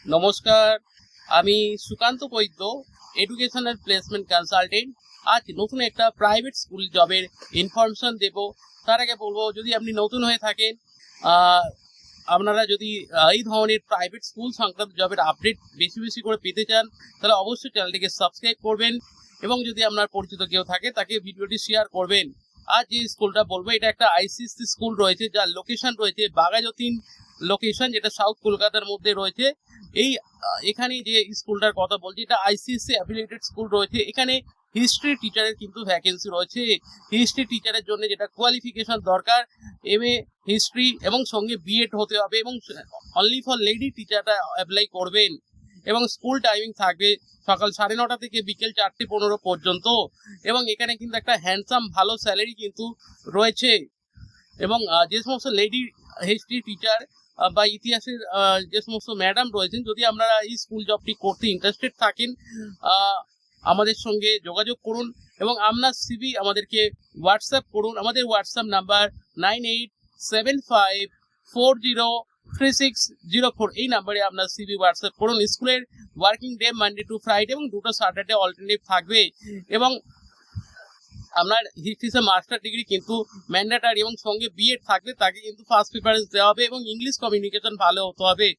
নমস্কার, আমি সুকান্ত বৈদ্য, educational placement consultant. আজ নতুন একটা প্রাইভেট স্কুল জবের ইনফরমেশন দেব। তার আগে বলবো, যদি আপনি নতুন হয়ে থাকেন, আপনারা যদি এই ধরনের প্রাইভেট স্কুল সংক্রান্ত জবের আপডেট বেশি বেশি করে পেতে চান, তাহলে অবশ্যই চ্যানেলটিকে সাবস্ক্রাইব করবেন এবং যদি আপনার পরিচিত কেউ থাকে তাকে ভিডিওটি শেয়ার করবেন। আজ যে স্কুলটা বলবো, এটা একটা আইসিএসসি স্কুল রয়েছে, যার লোকেশন রয়েছে বাঘাযতীন লোকেশন, যেটা সাউথ কলকাতার মধ্যে রয়েছে। এখানে যে স্কুলটার কথা বলছি, এটা আইসিএসসি অ্যাফিলিয়েটেড স্কুল রয়েছে। এখানে হিস্ট্রি টিচারের কিন্তু ভ্যাকেন্সি রয়েছে। হিস্ট্রি টিচারের জন্য যেটা কোয়ালিফিকেশন দরকার, এমএ হিস্ট্রি এবং সঙ্গে বিএড হতে হবে, এবং অনলি ফর লেডি টিচাররা অ্যাপ্লাই করবেন। এবং স্কুল টাইমিং থাকবে সকাল 9:30 থেকে বিকেল 4:15 পর্যন্ত। এবং এখানে কিন্তু একটা হ্যান্ডসাম ভালো স্যালারি কিন্তু রয়েছে। এবং যে সমস্ত লেডি হিস্ট্রি টিচার বা ইতিহাসের যে সমস্ত ম্যাডাম রয়েছেন, যদি আপনারা এই স্কুল জবটি করতে ইন্টারেস্টেড থাকেন, আমাদের সঙ্গে যোগাযোগ করুন এবং আপনার সিভি আমাদেরকে হোয়াটসঅ্যাপ করুন। আমাদের হোয়াটসঅ্যাপ নাম্বার 9875403604। এই নাম্বারে আপনার সিভি হোয়াটসঅ্যাপ করুন। স্কুলের working day Monday to Friday এবং 2টো স্যাটারডে অল্টারনেটিভ থাকবে। এবং আপনার হিস্ট্রিতে মাস্টার ডিগ্রি কিন্তু ম্যান্ডেটারি এবং সঙ্গে বিএড থাকলে তাকে কিন্তু ফার্স্ট প্রিফারেন্স দেওয়া হবে এবং ইংলিশ কমিউনিকেশন ভালো হতে হবে।